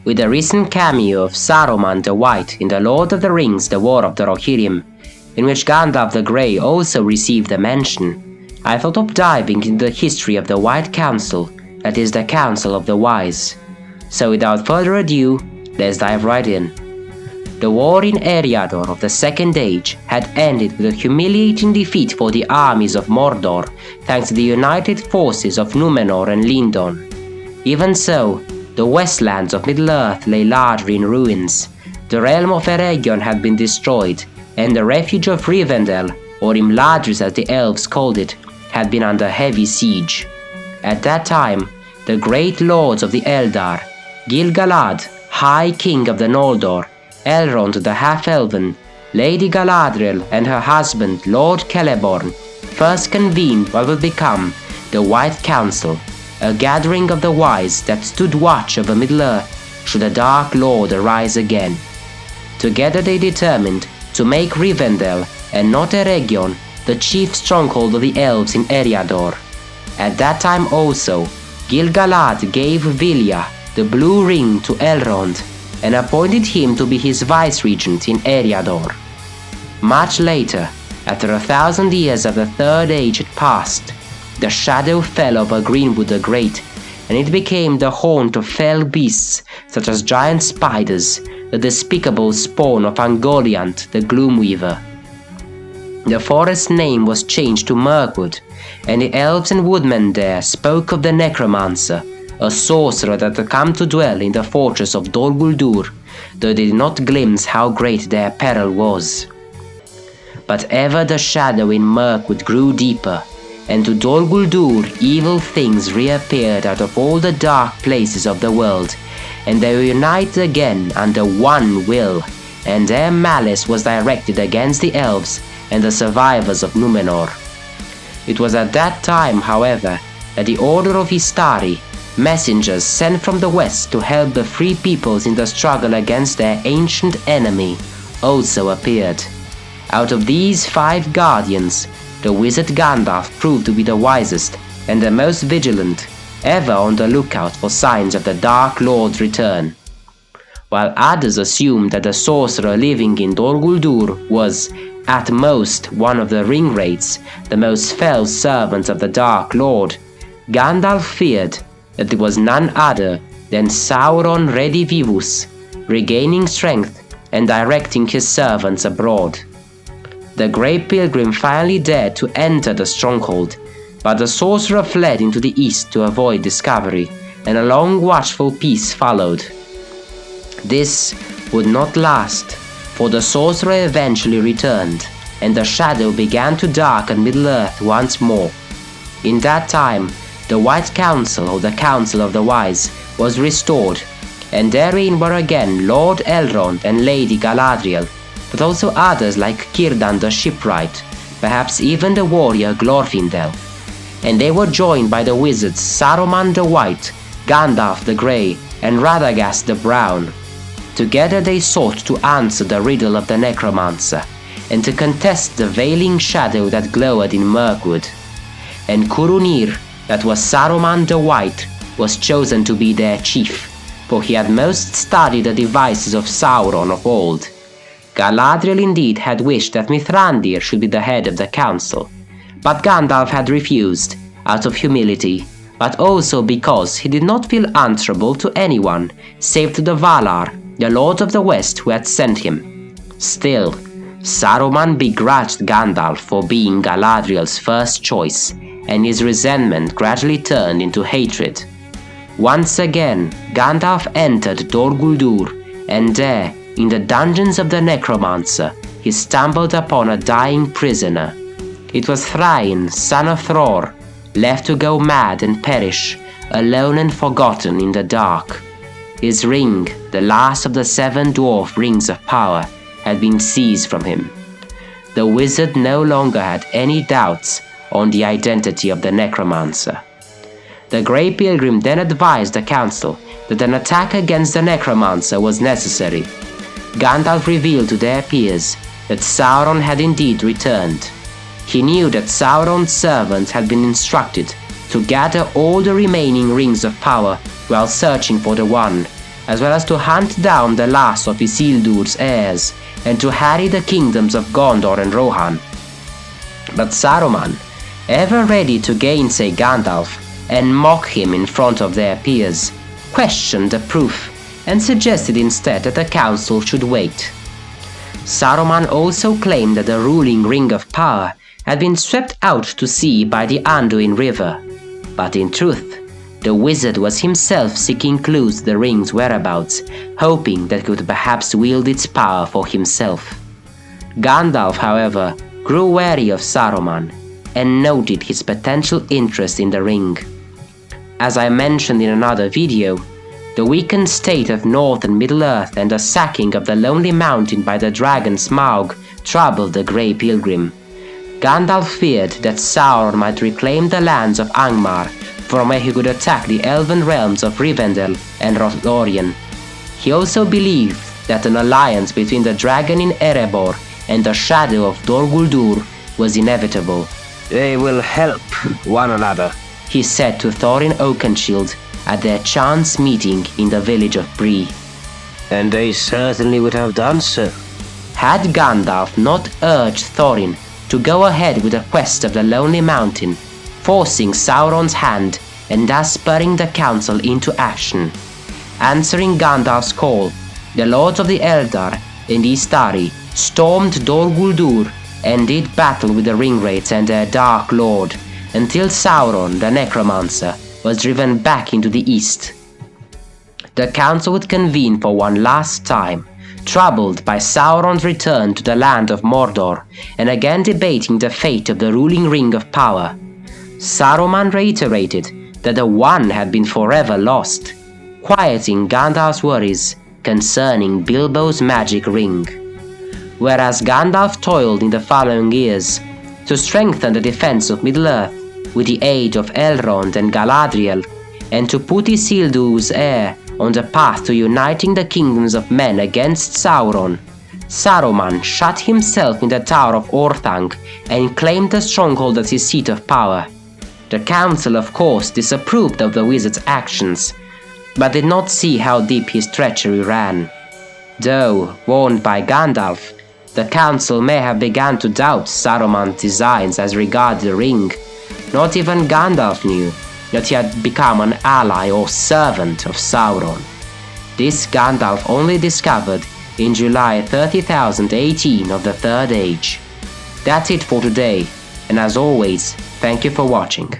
with the recent cameo of Saruman the White in The Lord of the Rings: The War of the Rohirrim, in which Gandalf the Grey also received a mention, I thought of diving into the history of the White Council, that is the Council of the Wise. So without further ado, let's dive right in. The war in Eriador of the Second Age had ended with a humiliating defeat for the armies of Mordor, thanks to the united forces of Númenor and Lindon. Even so, the westlands of Middle-earth lay largely in ruins. The realm of Eregion had been destroyed, and the refuge of Rivendell, or Imladris as the elves called it, had been under heavy siege. At that time, the great lords of the Eldar, Gil-galad, High King of the Noldor, Elrond the Half-Elven, Lady Galadriel and her husband Lord Celeborn first convened what would become the White Council, a gathering of the wise that stood watch over Middle-earth should the Dark Lord arise again. Together they determined to make Rivendell, and not Eregion, the chief stronghold of the elves in Eriador. At that time also, Gil-galad gave Vilya the blue ring to Elrond, and appointed him to be his vice-regent in Eriador. Much later, after 1,000 years of the Third Age had passed, the shadow fell over Greenwood the Great, and it became the haunt of fell beasts such as giant spiders, the despicable spawn of Ungoliant the Gloomweaver. The forest's name was changed to Mirkwood, and the elves and woodmen there spoke of the Necromancer, a sorcerer that had come to dwell in the fortress of Dol Guldur, though they did not glimpse how great their peril was. But ever the shadow in Mirkwood grew deeper, and to Dol Guldur evil things reappeared out of all the dark places of the world, and they were united again under one will, and their malice was directed against the elves and the survivors of Númenor. It was at that time, however, that the Order of Istari, messengers sent from the west to help the free peoples in the struggle against their ancient enemy, also appeared. Out of these 5 guardians, the wizard Gandalf proved to be the wisest and the most vigilant, ever on the lookout for signs of the Dark Lord's return. While others assumed that the sorcerer living in Dol Guldur was, at most, one of the ringwraiths, the most fell servants of the Dark Lord, Gandalf feared that it was none other than Sauron Redivivus, regaining strength and directing his servants abroad. The Grey Pilgrim finally dared to enter the stronghold, but the sorcerer fled into the east to avoid discovery, and a long watchful peace followed. This would not last, for the sorcerer eventually returned, and the shadow began to darken Middle-earth once more. In that time, the White Council, or the Council of the Wise, was restored, and therein were again Lord Elrond and Lady Galadriel, but also others like Círdan the Shipwright, perhaps even the warrior Glorfindel. And they were joined by the wizards Saruman the White, Gandalf the Grey, and Radagast the Brown. Together they sought to answer the riddle of the Necromancer, and to contest the veiling shadow that glowered in Mirkwood. And Curunir, that was Saruman the White, was chosen to be their chief, for he had most studied the devices of Sauron of old. Galadriel indeed had wished that Mithrandir should be the head of the council, but Gandalf had refused, out of humility, but also because he did not feel answerable to anyone, save to the Valar, the lords of the West who had sent him. Still, Saruman begrudged Gandalf for being Galadriel's first choice, and his resentment gradually turned into hatred. Once again, Gandalf entered Dol Guldur, and there, in the dungeons of the Necromancer, he stumbled upon a dying prisoner. It was Thrain, son of Thror, left to go mad and perish, alone and forgotten in the dark. His ring, the last of the 7 dwarf rings of power, had been seized from him. The wizard no longer had any doubts on the identity of the Necromancer. The Grey Pilgrim then advised the council that an attack against the Necromancer was necessary. Gandalf revealed to their peers that Sauron had indeed returned. He knew that Sauron's servants had been instructed to gather all the remaining rings of power while searching for the one, as well as to hunt down the last of Isildur's heirs and to harry the kingdoms of Gondor and Rohan. But Saruman, ever ready to gainsay Gandalf and mock him in front of their peers, questioned the proof and suggested instead that the council should wait. Saruman also claimed that the ruling Ring of Power had been swept out to sea by the Anduin River, but in truth, the wizard was himself seeking clues to the ring's whereabouts, hoping that he could perhaps wield its power for himself. Gandalf, however, grew wary of Saruman and noted his potential interest in the ring. As I mentioned in another video, the weakened state of North and Middle-earth and the sacking of the Lonely Mountain by the dragon Smaug troubled the Grey Pilgrim. Gandalf feared that Sauron might reclaim the lands of Angmar, from where he could attack the elven realms of Rivendell and Lothlorien. He also believed that an alliance between the dragon in Erebor and the Shadow of Dol Guldur was inevitable. "They will help one another," he said to Thorin Oakenshield at their chance meeting in the village of Bree. "And they certainly would have done so." Had Gandalf not urged Thorin to go ahead with the quest of the Lonely Mountain, forcing Sauron's hand and thus spurring the council into action. Answering Gandalf's call, the lords of the Eldar and Istari stormed Dol Guldur and did battle with the Ringwraiths and their Dark Lord, until Sauron, the Necromancer, was driven back into the east. The council would convene for one last time, troubled by Sauron's return to the land of Mordor, and again debating the fate of the ruling Ring of Power. Saruman reiterated that the One had been forever lost, quieting Gandalf's worries concerning Bilbo's magic ring. Whereas Gandalf toiled in the following years to strengthen the defense of Middle-earth with the aid of Elrond and Galadriel, and to put Isildur's heir on the path to uniting the kingdoms of men against Sauron, Saruman shut himself in the Tower of Orthanc and claimed the stronghold as his seat of power. The council, of course, disapproved of the wizard's actions, but did not see how deep his treachery ran. Though, warned by Gandalf, the council may have begun to doubt Saruman's designs as regarded the ring. Not even Gandalf knew that he had become an ally or servant of Sauron. This Gandalf only discovered in July 30,018 of the Third Age. That's it for today, and as always, thank you for watching.